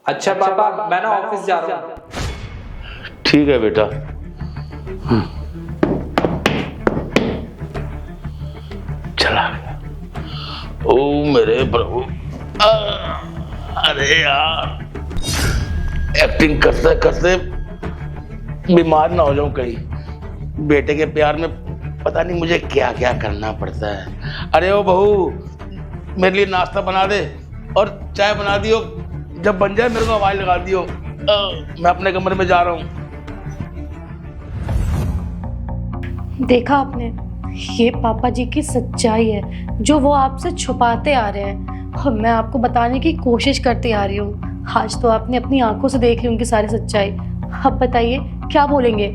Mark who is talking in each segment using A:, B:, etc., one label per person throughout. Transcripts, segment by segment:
A: अच्छा पापा, मैं ना ऑफिस जा रहा हूँ।
B: ठीक है बेटा। चला गया। ओ मेरे प्रभु। आ, अरे यार, एक्टिंग करते करते बीमार ना हो जाऊं कहीं। बेटे के प्यार में पता नहीं मुझे क्या क्या करना पड़ता है। अरे ओ बहू, मेरे लिए नाश्ता बना दे और चाय बना दियो। जब बन जाए मेरे को आवाज लगा दियो। मैं अपने कमरे में जा रहा हूँ।
C: देखा आपने, ये पापा जी की सच्चाई है जो वो आपसे छुपाते आ रहे हैं और मैं आपको बताने की कोशिश करती आ रही हूँ। आज तो आपने अपनी आंखों से देख ली उनकी सारी सच्चाई। अब बताइए क्या बोलेंगे?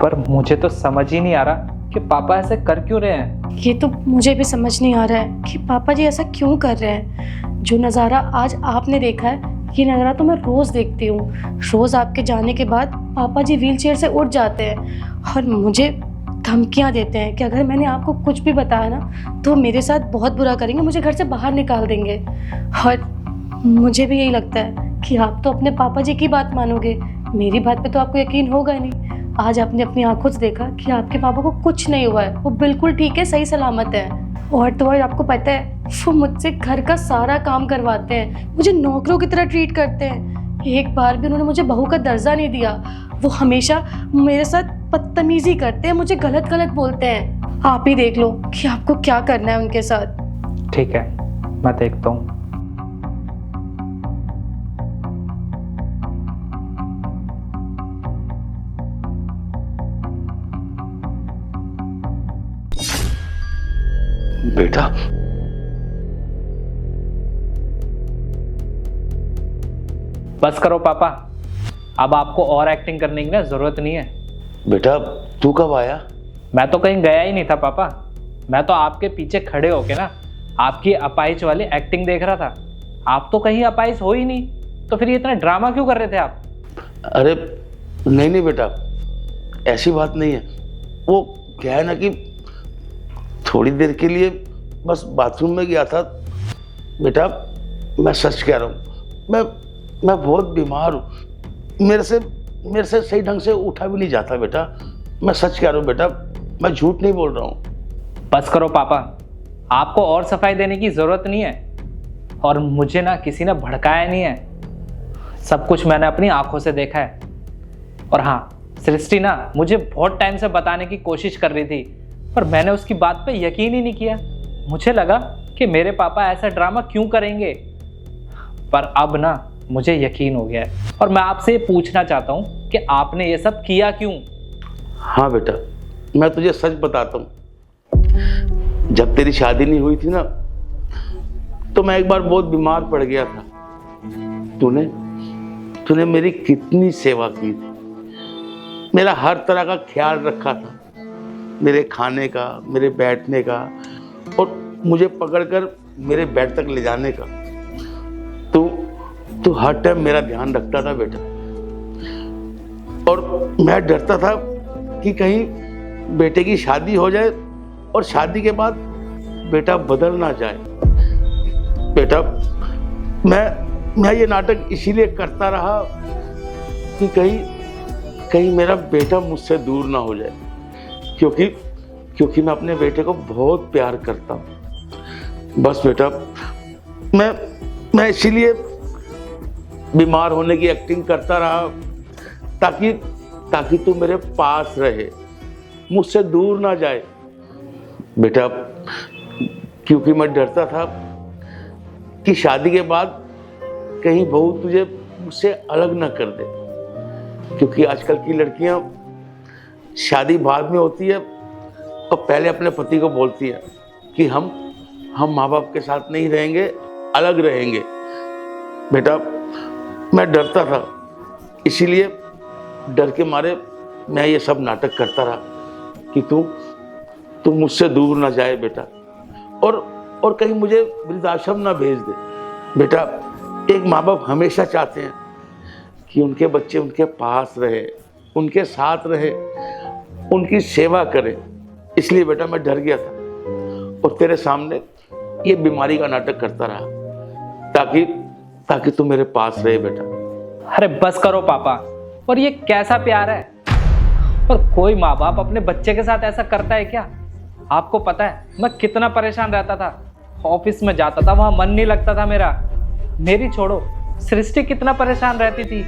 A: पर मुझे तो समझ ही नहीं आ रहा कि पापा ऐसे कर क्यों रहे हैं।
C: ये तो मुझे भी समझ नहीं आ रहा है कि पापा जी ऐसा क्यों कर रहे हैं। जो नज़ारा आज आपने देखा है, ये नज़ारा तो मैं रोज़ देखती हूँ। रोज़ आपके जाने के बाद पापा जी व्हीलचेयर से उठ जाते हैं और मुझे धमकियाँ देते हैं कि अगर मैंने आपको कुछ भी बताया ना तो मेरे साथ बहुत बुरा करेंगे, मुझे घर से बाहर निकाल देंगे। और मुझे भी यही लगता है कि आप तो अपने पापा जी की बात मानोगे, मेरी बात पे तो आपको यकीन होगा नहीं। आज आपने अपनी आंखों से देखा कि आपके पापा को कुछ नहीं हुआ है, वो बिल्कुल ठीक है, सही सलामत है। और तो और आपको पता है, वो मुझसे घर का सारा काम करवाते हैं, मुझे नौकरों की तरह ट्रीट करते हैं। एक बार भी उन्होंने मुझे बहू का दर्जा नहीं दिया। वो हमेशा मेरे साथ बदतमीजी करते हैं, मुझे गलत गलत बोलते हैं। आप ही देख लो कि आपको क्या करना है उनके साथ।
A: ठीक है, मैं देखता हूँ।
B: बेटा,
A: बस करो पापा, अब आपको और एक्टिंग करने की ना जरूरत नहीं है।
B: बेटा तू कब आया?
A: मैं तो कहीं गया ही नहीं था पापा। मैं तो आपके पीछे खड़े होके ना आपकी अपाइच वाली एक्टिंग देख रहा था। आप तो कहीं अपाइच हो ही नहीं, तो फिर ये इतना ड्रामा क्यों कर रहे थे आप?
B: अरे नहीं नहीं बेटा, ऐसी बात नहीं है। वो क्या है ना कि थोड़ी देर के लिए बस बाथरूम में गया था। बेटा मैं सच कह रहा हूँ, मैं बहुत बीमार हूँ। मेरे से सही ढंग से उठा भी नहीं जाता बेटा। मैं सच कह रहा हूँ बेटा, मैं झूठ नहीं बोल रहा हूँ।
A: बस करो पापा, आपको और सफाई देने की जरूरत नहीं है। और मुझे ना किसी ने भड़काया नहीं है, सब कुछ मैंने अपनी आंखों से देखा है। और हाँ, सृष्टि ना मुझे बहुत टाइम से बताने की कोशिश कर रही थी, पर मैंने उसकी बात पे यकीन ही नहीं किया। मुझे लगा कि मेरे पापा ऐसा ड्रामा क्यों करेंगे, पर अब ना मुझे यकीन हो गया है। और मैं आपसे ये पूछना चाहता हूँ कि आपने ये सब किया क्यों?
B: हाँ बेटा, मैं तुझे सच बताता हूँ। जब तेरी शादी नहीं हुई थी ना, तो मैं एक बार बहुत बीमार पड़ गया था। तूने मेरी कितनी सेवा की थी, मेरा हर तरह का ख्याल रखा था, मेरे खाने का, मेरे बैठने का और मुझे पकड़कर मेरे बेड तक ले जाने का। तू हर टाइम मेरा ध्यान रखता था बेटा। और मैं डरता था कि कहीं बेटे की शादी हो जाए और शादी के बाद बेटा बदल ना जाए। बेटा मैं ये नाटक इसीलिए करता रहा कि कहीं मेरा बेटा मुझसे दूर ना हो जाए, क्योंकि मैं अपने बेटे को बहुत प्यार करता हूँ। बस बेटा, मैं इसीलिए बीमार होने की एक्टिंग करता रहा ताकि तू मेरे पास रहे, मुझसे दूर ना जाए बेटा। क्योंकि मैं डरता था कि शादी के बाद कहीं बहू तुझे मुझसे अलग ना कर दे, क्योंकि आजकल की लड़कियां शादी बाद में होती है और पहले अपने पति को बोलती है कि हम माँ बाप के साथ नहीं रहेंगे, अलग रहेंगे। बेटा मैं डरता था, इसीलिए डर के मारे मैं ये सब नाटक करता रहा कि तू मुझसे दूर ना जाए बेटा, और कहीं मुझे वृद्धाश्रम ना भेज दे। बेटा एक माँ बाप हमेशा चाहते हैं कि उनके बच्चे उनके पास रहे, उनके साथ रहे, उनकी सेवा करे। इसलिए बेटा मैं डर गया था और तेरे सामने ये बीमारी का नाटक करता रहा ताकि तू मेरे पास रहे बेटा।
A: अरे बस करो पापा, और ये कैसा प्यार है? और कोई माँ बाप अपने बच्चे के साथ ऐसा करता है क्या? आपको पता है मैं कितना परेशान रहता था, ऑफिस में जाता था वहां मन नहीं लगता था मेरा। मेरी छोड़ो, सृष्टि कितना परेशान रहती थी,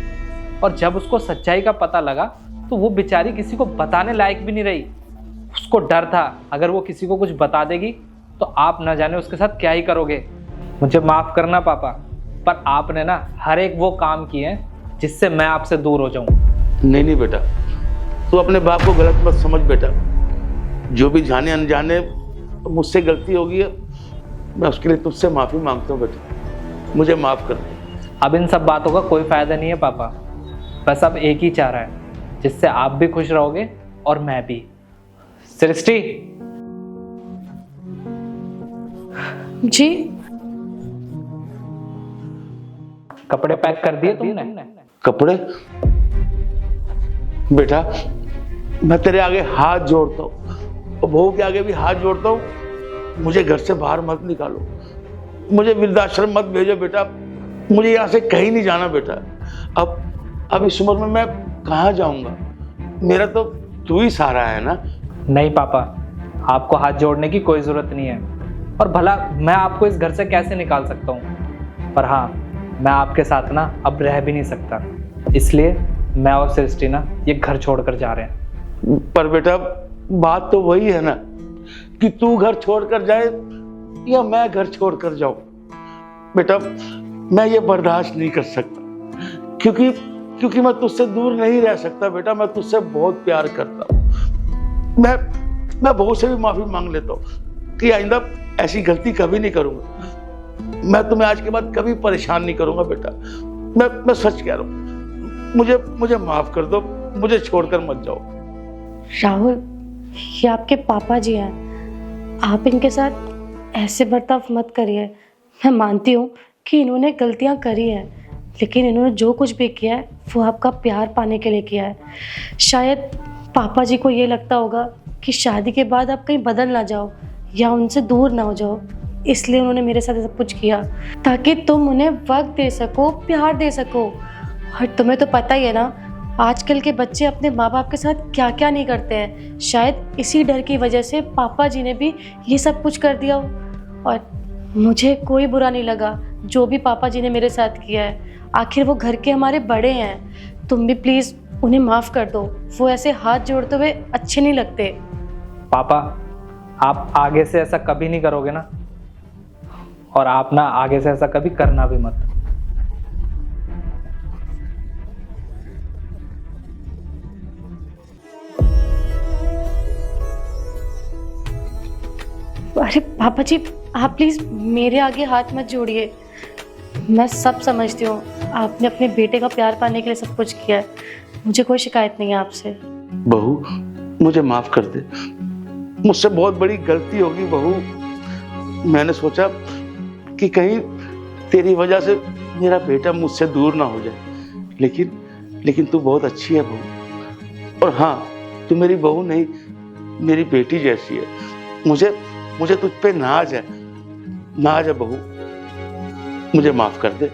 A: और जब उसको सच्चाई का पता लगा तो वो बेचारी किसी को बताने लायक भी नहीं रही। उसको डर था अगर वो किसी को कुछ बता देगी तो आप न जाने उसके साथ क्या ही करोगे। मुझे माफ करना पापा, पर आपने ना हर एक वो काम किए हैं जिससे मैं आपसे दूर हो जाऊं।
B: नहीं नहीं बेटा, तू अपने बाप को गलत मत समझ बेटा। जो भी जाने अनजाने मुझसे गलती होगी है, मैं उसके लिए तुझसे माफी मांगता हूँ बेटा, मुझे माफ कर दे।
A: अब इन सब बातों का कोई फायदा नहीं है पापा, बस अब एक ही चारा है जिससे आप भी खुश रहोगे और मैं भी। सृष्टि
C: जी
A: कपड़े पैक कर दिए तुमने?
B: कपड़े? बेटा मैं तेरे आगे हाथ जोड़ता हूँ और बहू के आगे भी हाथ जोड़ता हूँ, मुझे घर से बाहर मत निकालो, मुझे वृद्धाश्रम मत भेजो बेटा, मुझे यहाँ से कहीं नहीं जाना बेटा। अब इस उम्र में मैं कहाँ जाऊँगा? मेरा तो तू ही सहारा है ना।
A: नहीं पापा, आपको हाथ जोड़ने की कोई जरूरत नहीं है, और भला मैं आपको इस घर से कैसे निकाल सकता हूँ? पर हाँ, मैं आपके साथ ना अब रह भी नहीं सकता, इसलिए मैं और सृष्टि ना ये घर छोड़कर जा रहे हैं।
B: पर बेटा बात तो वही है ना कि तू घर छोड़कर जाए या मैं घर छोड़कर जाऊं। बेटा मैं ये बर्दाश्त नहीं कर सकता, क्योंकि मैं तुझसे दूर नहीं रह सकता बेटा, मैं तुझसे बहुत प्यार करता हूँ। मैं बहू से भी माफी मांग लेता हूँ कि आइंदा ऐसी गलती कभी नहीं करूंगा। मैं तुम्हें आज के बाद कभी परेशान नहीं करूंगा बेटा, मैं सच कह रहा हूँ। मुझे माफ कर दो, मुझे छोड़कर मत जाओ।
C: राहुल, ये आपके पापा जी हैं, आप इनके साथ ऐसे बर्ताव मत करिए। मैं मानती हूँ कि इन्होंने गलतियाँ करी हैं, लेकिन इन्होंने जो कुछ भी किया है वो आपका प्यार पाने के लिए किया है। शायद पापा जी को ये लगता होगा कि शादी के बाद आप कहीं बदल ना जाओ या उनसे दूर ना हो जाओ, इसलिए उन्होंने मेरे साथ सब कुछ किया ताकि तुम उन्हें वक्त दे सको, प्यार दे सको। और तुम्हें तो पता ही है ना, आजकल के बच्चे अपने माँ बाप के साथ क्या क्या नहीं करते हैं। शायद इसी डर की वजह से पापा जी ने भी ये सब कुछ कर दिया हो। और मुझे कोई बुरा नहीं लगा जो भी पापा जी ने मेरे साथ किया है, आखिर वो घर के हमारे बड़े हैं। तुम भी प्लीज़ उन्हें माफ़ कर दो, वो ऐसे हाथ जोड़ते हुए अच्छे नहीं लगते।
A: पापा आप आगे से ऐसा कभी नहीं करोगे ना, और आप ना आगे से ऐसा कभी करना भी मत।
C: अरे पापा जी, आप प्लीज़ मेरे आगे हाथ मत जोड़िए। मैं सब समझती हूँ, आपने अपने बेटे का प्यार पाने के लिए सब कुछ किया है, मुझे कोई शिकायत नहीं है आपसे।
B: बहू मुझे माफ कर दे, मुझसे बहुत बड़ी गलती होगी बहू। मैंने सोचा कि कहीं तेरी वजह से मेरा बेटा मुझसे दूर ना हो जाए, लेकिन तू बहुत अच्छी है बहू। और हाँ, तू मेरी बहू नहीं, मेरी बेटी जैसी है। मुझे तुझ पे नाज है बहू, मुझे माफ कर दे।